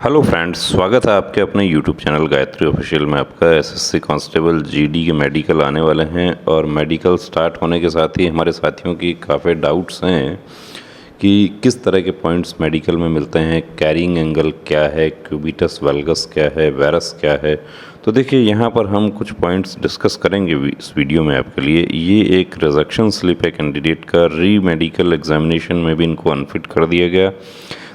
Hello friends, स्वागत है आपके अपने यूट्यूब चैनल गायत्री ऑफिशियल में। आपका एसएससी कांस्टेबल जीडी के मेडिकल आने वाले हैं और मेडिकल स्टार्ट होने के साथ ही हमारे साथियों की काफ़ी डाउट्स हैं कि किस तरह के पॉइंट्स मेडिकल में मिलते हैं, कैरिंग एंगल क्या है, क्यूबिटस वल्गस क्या है, वेरस क्या है। तो देखिए, यहाँ पर हम कुछ पॉइंट्स डिस्कस करेंगे इस वीडियो में आपके लिए। ये एक रिजेक्शन स्लिप है कैंडिडेट का, री मेडिकल एग्जामिनेशन में भी इनको अनफिट कर दिया गया।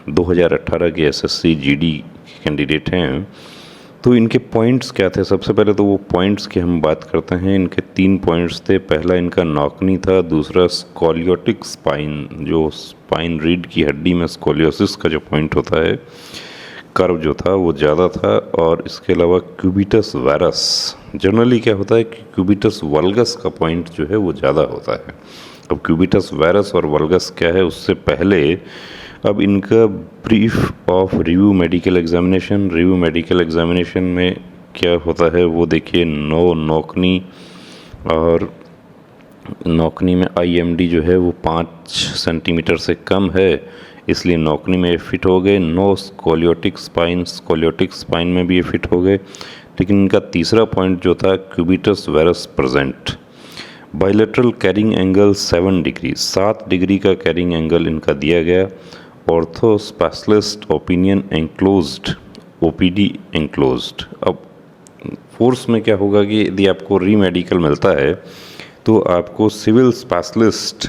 2018 के एसएससी जीडी कैंडिडेट हैं। तो इनके पॉइंट्स क्या थे? सबसे पहले तो वो पॉइंट्स की हम बात करते हैं। इनके 3 पॉइंट्स थे। पहला इनका नॉकनी था, दूसरा स्कोलियोटिक स्पाइन, जो स्पाइन रीढ़ की हड्डी में स्कोलियोसिस का जो पॉइंट होता है, कर्व जो था वो ज़्यादा था, और इसके अलावा क्यूबिटस वेरस। जनरली क्या होता है कि क्यूबिटस वल्गस का पॉइंट जो है वो ज़्यादा होता है। अब क्यूबिटस वेरस और वल्गस क्या है, उससे पहले अब इनका brief of review medical examination. Review medical examination में क्या होता है वो देखिए। नोकनी, और नोकनी में आईएमडी जो है वो 5 सेंटीमीटर से कम है, इसलिए नोकनी में ये फिट हो गए। No scoliotic spine, scoliotic spine में भी ये फिट हो गए। लेकिन इनका तीसरा पॉइंट जो था, cubitus varus present. Bilateral carrying angle 7 degree, 7 degree का कैरिंग एंगल इनका दिया गया। Ortho specialist opinion enclosed, OPD enclosed. अब फोर्स में क्या होगा कि यदि आपको री मेडिकल मिलता है तो आपको सिविल स्पेशलिस्ट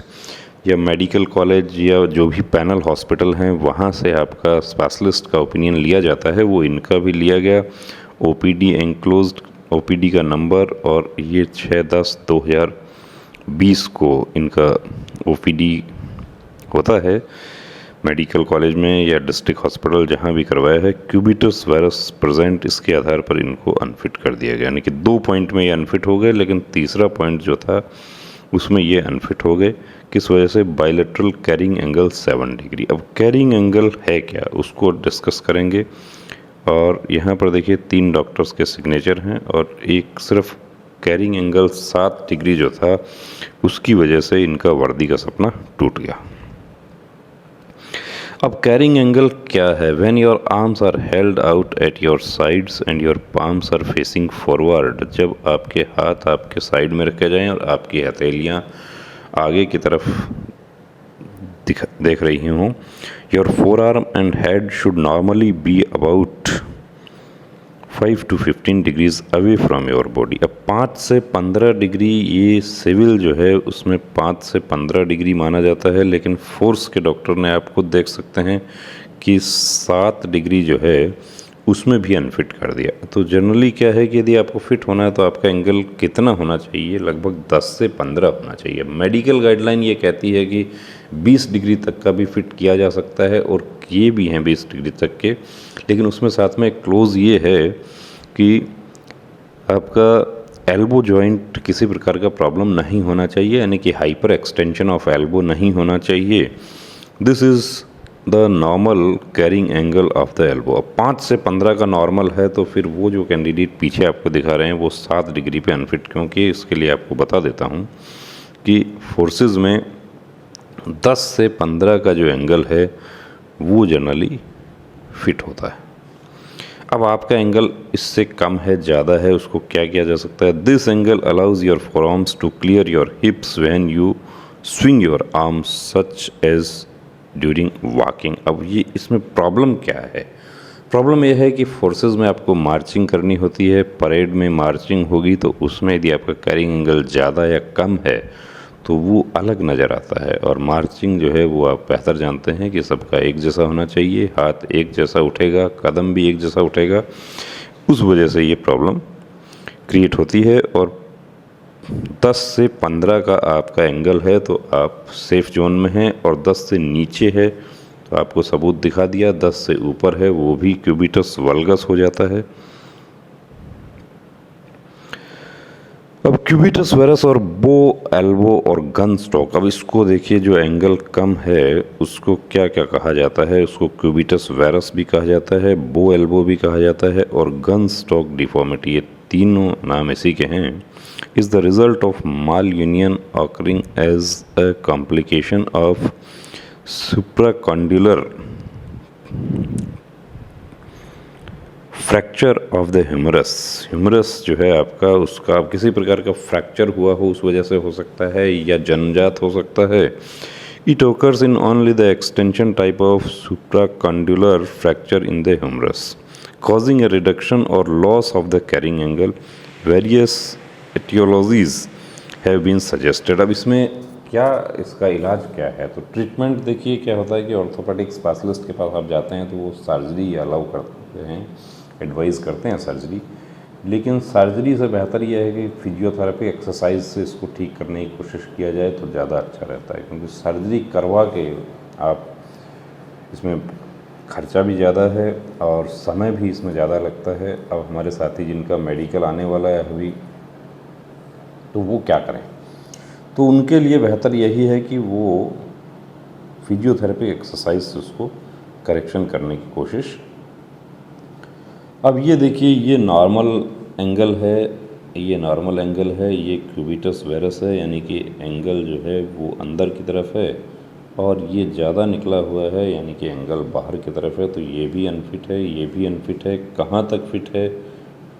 या मेडिकल कॉलेज या जो भी पैनल हॉस्पिटल हैं वहाँ से आपका स्पेशलिस्ट का ओपिनियन लिया जाता है। वो इनका भी लिया गया। ओपीडी एंक्लोज्ड, ओपीडी का नंबर, और ये 6/10/2020 को इनका ओपीडी होता है मेडिकल कॉलेज में या डिस्ट्रिक्ट हॉस्पिटल जहाँ भी करवाया है। क्यूबिटस वेरस प्रेजेंट, इसके आधार पर इनको अनफिट कर दिया गया। यानी कि 2 पॉइंट में ये अनफिट हो गए, लेकिन तीसरा पॉइंट जो था उसमें ये अनफिट हो गए। किस वजह से? Bilateral carrying angle 7 degree. अब कैरिंग एंगल है क्या, उसको डिस्कस करेंगे। और यहाँ पर देखिए 3 डॉक्टर्स के सिग्नेचर हैं, और एक सिर्फ कैरिंग एंगल 7 डिग्री जो था उसकी वजह से इनका वर्दी का सपना टूट गया। अब कैरिंग एंगल क्या है? When your arms are held out at your sides and your palms are facing forward, जब आपके हाथ आपके साइड में रखे जाएं और आपकी हथेलियां आगे की तरफ देख रही हों। Your four arm and head should normally be about 5 to 15 degrees away from your body. अब 5 से 15 डिग्री, ये सिविल जो है उसमें 5 से 15 डिग्री माना जाता है, लेकिन फोर्स के डॉक्टर ने आपको देख सकते हैं कि 7 डिग्री जो है उसमें भी अनफिट कर दिया। तो जनरली क्या है कि यदि आपको फिट होना है तो आपका एंगल कितना होना चाहिए? लगभग 10 से 15 होना चाहिए। मेडिकल गाइडलाइन ये कहती है कि 20 डिग्री तक का भी फिट किया जा सकता है, और ये भी हैं 20 डिग्री तक के। लेकिन उसमें साथ में क्लोज ये है कि आपका एल्बो जॉइंट किसी प्रकार का प्रॉब्लम नहीं होना चाहिए, यानी कि हाइपर एक्सटेंशन ऑफ एल्बो नहीं होना चाहिए। This is the normal carrying angle of the elbow. अब 5 से 15 का नॉर्मल है, तो फिर वो जो कैंडिडेट पीछे आपको दिखा रहे हैं वो 7 डिग्री पे अनफिट। क्योंकि इसके लिए आपको बता देता हूँ कि फोर्सेस में 10 से 15 का जो एंगल है वो जनरली फिट होता है। अब आपका एंगल इससे कम है, ज़्यादा है, उसको क्या किया जा सकता है? This angle allows your forearms to clear your hips when you swing your arms such as during walking. अब ये इसमें प्रॉब्लम क्या है? प्रॉब्लम यह है कि फोर्सेस में आपको मार्चिंग करनी होती है, परेड में मार्चिंग होगी, तो उसमें यदि आपका कैरिंग एंगल ज़्यादा या कम है तो वो अलग नज़र आता है। और मार्चिंग जो है वो आप बेहतर जानते हैं कि सबका एक जैसा होना चाहिए, हाथ एक जैसा उठेगा, कदम भी एक जैसा उठेगा। उस वजह से ये प्रॉब्लम क्रिएट होती है। और 10 से 15 का आपका एंगल है तो आप सेफ जोन में हैं, और 10 से नीचे है तो आपको सबूत दिखा दिया। 10 से ऊपर है वो भी क्यूबिटस वल्गस हो जाता है। अब क्यूबिटस वेरस और बो एल्बो और गन स्टॉक, अब इसको देखिए, जो एंगल कम है उसको क्या क्या कहा जाता है? उसको क्यूबिटस वेरस भी कहा जाता है, बो एल्बो भी कहा जाता है, और गन स्टॉक डिफॉर्मिटी, ये तीनों नाम इसी के हैं। Is the result of malunion occurring as a complication of supracondylar fracture of the humerus. Humerus जो है आपका, उसका किसी प्रकार का फ्रैक्चर हुआ हो उस वजह से हो सकता है, या जन्मजात हो सकता है। It occurs in only the extension type of supracondylar fracture in the humerus, causing a reduction or loss of the carrying angle. Various etiologies have been suggested। अब इसमें क्या, इसका इलाज क्या है? तो ट्रीटमेंट देखिए क्या होता है कि ऑर्थोपेडिक स्पेशलिस्ट के पास आप जाते हैं तो वो सर्जरी अलाउ करते हैं, एडवाइस करते हैं सर्जरी। लेकिन सर्जरी से बेहतर यह है कि फिजियोथेरेपी एक्सरसाइज से इसको ठीक करने की कोशिश किया जाए तो ज़्यादा अच्छा रहता है, क्योंकि सर्जरी करवा के आप, इसमें खर्चा भी ज़्यादा है और समय भी इसमें ज़्यादा लगता है। अब हमारे साथी जिनका मेडिकल आने वाला है अभी, तो वो क्या करें? तो उनके लिए बेहतर यही है कि वो फिजियोथेरेपी एक्सरसाइज से उसको करेक्शन करने की कोशिश। अब ये देखिए, ये नॉर्मल एंगल है, ये नॉर्मल एंगल है, ये क्यूबिटस वेरस है, यानी कि एंगल जो है वो अंदर की तरफ है, और ये ज़्यादा निकला हुआ है यानी कि एंगल बाहर की तरफ है। तो ये भी अनफिट है, ये भी अनफिट है। कहाँ तक फिट है?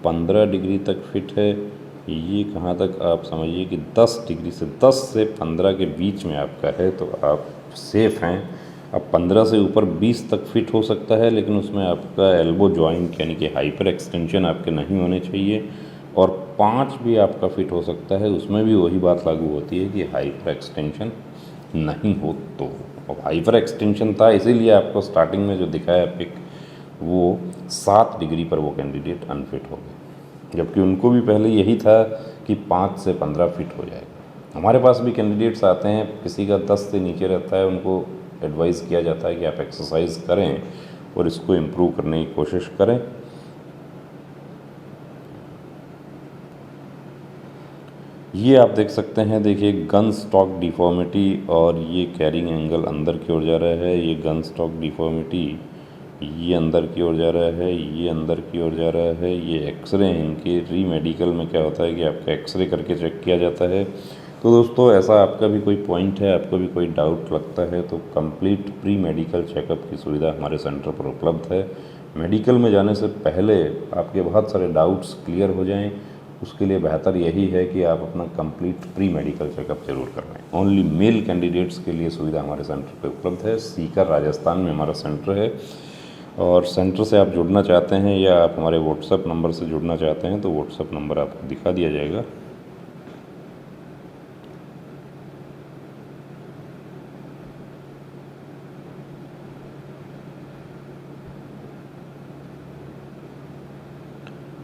15 डिग्री तक फिट है। ये कहाँ तक, आप समझिए कि 10 डिग्री से 10 से 15 के बीच में आपका है, तो आप सेफ़ हैं। अब 15 से ऊपर 20 तक फिट हो सकता है, लेकिन उसमें आपका एल्बो जॉइंट यानी कि हाइपर एक्सटेंशन आपके नहीं होने चाहिए। और 5 भी आपका फिट हो सकता है, उसमें भी वही बात लागू होती है कि हाइपर एक्सटेंशन नहीं हो। तो अब हाइपर एक्सटेंशन था, इसीलिए आपको स्टार्टिंग में जो दिखाया पिक, वो 7 डिग्री पर वो कैंडिडेट अनफिट हो गए, जबकि उनको भी पहले यही था कि 5 से 15 फिट हो जाएगा। हमारे पास भी कैंडिडेट्स आते हैं, किसी का 10 से नीचे रहता है, उनको एडवाइस किया जाता है कि आप एक्सरसाइज करें और इसको इम्प्रूव करने की कोशिश करें। ये आप देख सकते हैं, देखिए गन स्टॉक डिफॉर्मिटी, और ये कैरिंग एंगल अंदर की ओर जा रहा है। ये गन स्टॉक डिफॉर्मिटी, ये अंदर की ओर जा रहा है, ये अंदर की ओर जा रहा है। ये एक्सरे हैं इनके। री मेडिकल में क्या होता है कि आपका एक्सरे करके चेक किया जाता है। तो दोस्तों, ऐसा आपका भी कोई पॉइंट है, आपको भी कोई डाउट लगता है, तो कंप्लीट प्री मेडिकल चेकअप की सुविधा हमारे सेंटर पर उपलब्ध है। मेडिकल में जाने से पहले आपके बहुत सारे डाउट्स क्लियर हो जाएं, उसके लिए बेहतर यही है कि आप अपना कंप्लीट प्री मेडिकल चेकअप जरूर करवाएं। ओनली मेल कैंडिडेट्स के लिए सुविधा हमारे सेंटर पर उपलब्ध है। सीकर राजस्थान में हमारा सेंटर है, और सेंटर से आप जुड़ना चाहते हैं या आप हमारे व्हाट्सएप नंबर से जुड़ना चाहते हैं तो व्हाट्सएप नंबर आपको दिखा दिया जाएगा।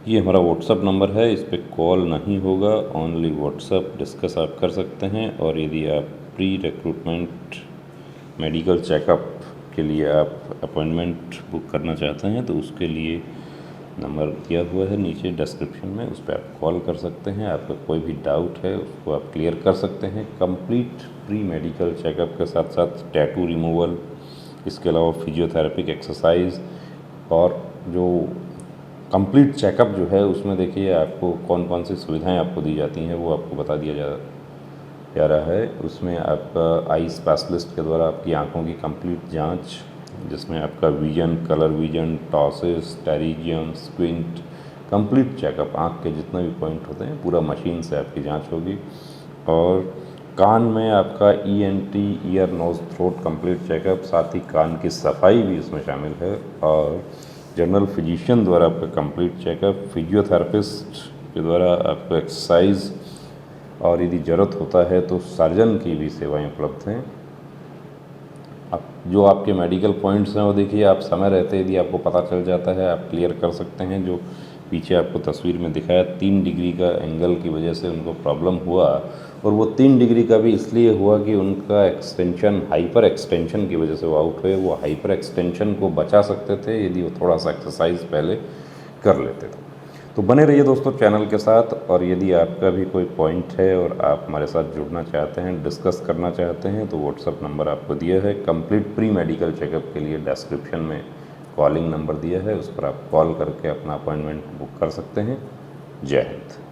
ये हमारा व्हाट्सएप नंबर है, इस पर कॉल नहीं होगा, ओनली व्हाट्सएप डिस्कस आप कर सकते हैं। और यदि आप प्री रिक्रूटमेंट मेडिकल चेकअप के लिए आप अपॉइंटमेंट बुक करना चाहते हैं तो उसके लिए नंबर दिया हुआ है नीचे डिस्क्रिप्शन में, उस पर आप कॉल कर सकते हैं। आपका कोई भी डाउट है उसको आप क्लियर कर सकते हैं। कंप्लीट प्री मेडिकल चेकअप के साथ साथ टैटू रिमूवल, इसके अलावा फिजियोथेरेपिक एक्सरसाइज, और जो कंप्लीट चेकअप जो है उसमें देखिए आपको कौन कौन सी सुविधाएं आपको दी जाती हैं वो आपको बता दिया जा रहा है। उसमें आपका आई स्पेशलिस्ट के द्वारा आपकी आंखों की कंप्लीट जांच, जिसमें आपका vision, colour vision, ptosis, pterygium, squint, complete checkup, आँख के जितने भी पॉइंट होते हैं पूरा मशीन से आपकी जांच होगी। और कान में आपका ENT, ear nose throat complete checkup, साथ ही कान की सफाई भी इसमें शामिल है। और जनरल फिजिशियन द्वारा आपका कंप्लीट चेकअप, फिजियोथेरेपिस्ट के द्वारा आपको एक्सरसाइज, और यदि ज़रूरत होता है तो सर्जन की भी सेवाएं उपलब्ध हैं। अब जो आपके मेडिकल पॉइंट्स हैं वो देखिए आप समय रहते यदि आपको पता चल जाता है आप क्लियर कर सकते हैं। जो पीछे आपको तस्वीर में दिखाया 3 डिग्री का एंगल की वजह से उनको प्रॉब्लम हुआ, और वो 3 डिग्री का भी इसलिए हुआ कि उनका एक्सटेंशन, हाइपर एक्सटेंशन की वजह से वो आउट हुए। वो हाइपर एक्सटेंशन को बचा सकते थे यदि वो थोड़ा सा एक्सरसाइज पहले कर लेते थे। तो बने रहिए दोस्तों चैनल के साथ, और यदि आपका भी कोई पॉइंट है और आप हमारे साथ जुड़ना चाहते हैं, डिस्कस करना चाहते हैं, तो व्हाट्सअप नंबर आपको दिया है। कंप्लीट प्री मेडिकल चेकअप के लिए डिस्क्रिप्शन में कॉलिंग नंबर दिया है, उस पर आप कॉल करके अपना अपॉइंटमेंट बुक कर सकते हैं। जय हिंद।